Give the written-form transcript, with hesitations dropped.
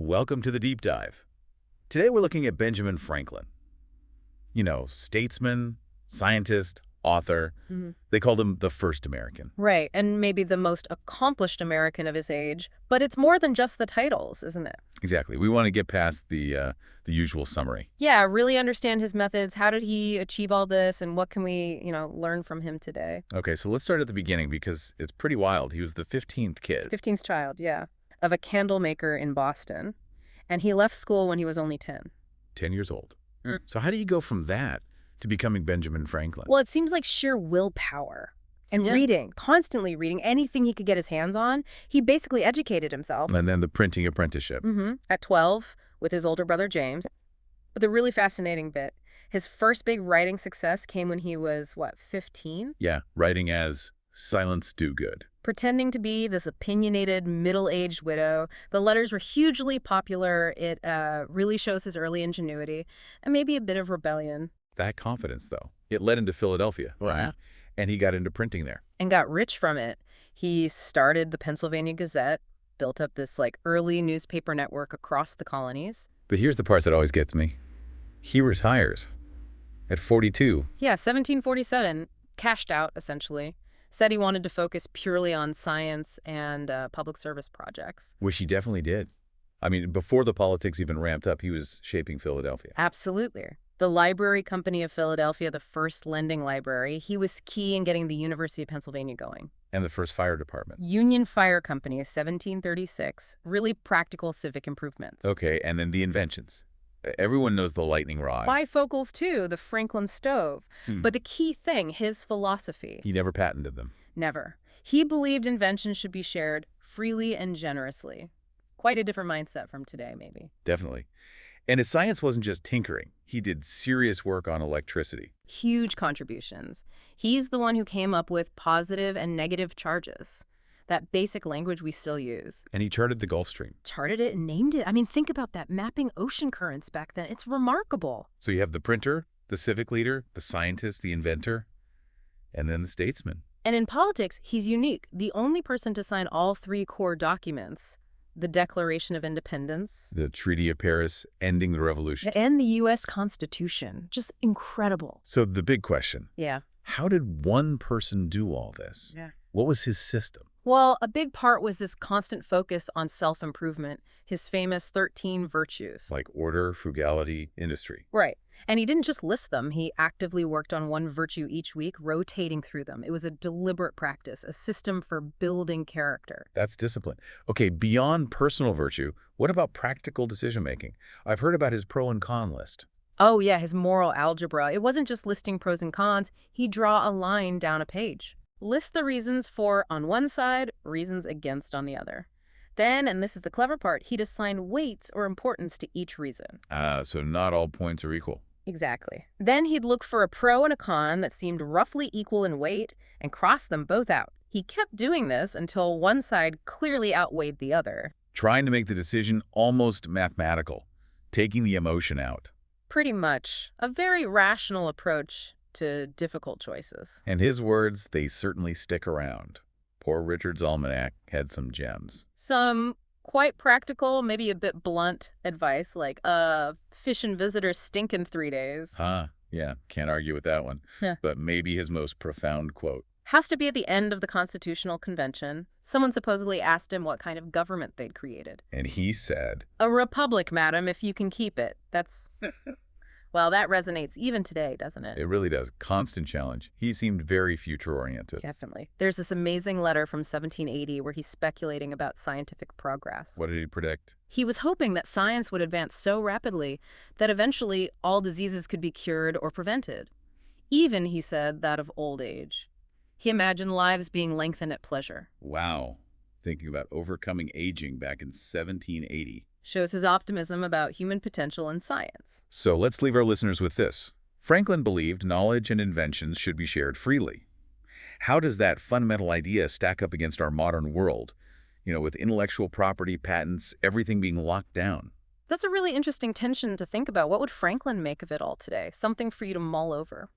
Welcome to the deep dive. Today we're looking at Benjamin Franklin. You know, statesman, scientist, author. They called him the first American. Right, and maybe the most accomplished American of his age, but it's more than just the titles, isn't it? Exactly. We want to get past the usual summary. Yeah, really understand his methods. How did he achieve all this, and what can we, learn from him today? Okay, so let's start at the beginning because it's pretty wild. He was the 15th kid. His 15th child, yeah, of a candle maker in Boston, and he left school when he was only 10. 10 years old. So how do you go from that to becoming Benjamin Franklin? Well, it seems like sheer willpower. And reading, constantly reading anything he could get his hands on. He basically educated himself. And then the printing apprenticeship. At 12, with his older brother James. But the really fascinating bit, his first big writing success came when he was, 15? Yeah, writing as Silence Do Good. Pretending to be this opinionated, middle-aged widow. The letters were hugely popular. It really shows his early ingenuity and maybe a bit of rebellion. That confidence, though, it led him to Philadelphia, right? And he got into printing there. And got rich from it. He started the Pennsylvania Gazette, built up this early newspaper network across the colonies. But here's the part that always gets me. He retires at 42. Yeah, 1747, cashed out, essentially. Said he wanted to focus purely on science and public service projects. Which he definitely did. I mean, before the politics even ramped up, he was shaping Philadelphia. Absolutely. The Library Company of Philadelphia, the first lending library, he was key in getting the University of Pennsylvania going. And the first fire department. Union Fire Company, 1736, really practical civic improvements. Okay, and then the inventions. Everyone knows the lightning rod. Bifocals, too, the Franklin stove. But the key thing, his philosophy. He never patented them. Never. He believed inventions should be shared freely and generously. Quite a different mindset from today, maybe. Definitely. And his science wasn't just tinkering. He did serious work on electricity. Huge contributions. He's the one who came up with positive and negative charges. That basic language we still use. And he charted the Gulf Stream. Charted it and named it. I mean, think about that, mapping ocean currents back then. It's remarkable. So you have the printer, the civic leader, the scientist, the inventor, and then the statesman. And in politics, he's unique. The only person to sign all three core documents. The Declaration of Independence. The Treaty of Paris, ending the revolution. And the U.S. Constitution. Just incredible. So the big question. Yeah. How did one person do all this? Yeah. What was his system? Well, a big part was this constant focus on self-improvement, his famous 13 virtues. Like order, frugality, industry. Right. And he didn't just list them. He actively worked on one virtue each week, rotating through them. It was a deliberate practice, a system for building character. That's discipline. Okay, beyond personal virtue, what about practical decision-making? I've heard about his pro and con list. Oh, yeah, his moral algebra. It wasn't just listing pros and cons. He'd draw a line down a page. List the reasons for on one side, reasons against on the other. Then, and this is the clever part, he'd assign weights or importance to each reason. So not all points are equal. Exactly. Then he'd look for a pro and a con that seemed roughly equal in weight and cross them both out. He kept doing this until one side clearly outweighed the other. Trying to make the decision almost mathematical, taking the emotion out. Pretty much. A very rational approach to difficult choices. And his words, they certainly stick around. Poor Richard's Almanac had some gems. Some quite practical, maybe a bit blunt advice, like, fish and visitors stink in 3 days. Yeah, can't argue with that one. Yeah. But maybe his most profound quote. Has to be at the end of the Constitutional Convention. Someone supposedly asked him what kind of government they'd created. And he said, "A republic, madam, if you can keep it." That's... Well, that resonates even today, doesn't it? It really does. Constant challenge. He seemed very future-oriented. Definitely. There's this amazing letter from 1780 where he's speculating about scientific progress. What did he predict? He was hoping that science would advance so rapidly that eventually all diseases could be cured or prevented. Even, he said, that of old age. He imagined lives being lengthened at pleasure. Wow. Thinking about overcoming aging back in 1780. Shows his optimism about human potential in science. So let's leave our listeners with this. Franklin believed knowledge and inventions should be shared freely. How does that fundamental idea stack up against our modern world? With intellectual property, patents, everything being locked down. That's a really interesting tension to think about. What would Franklin make of it all today? Something for you to mull over.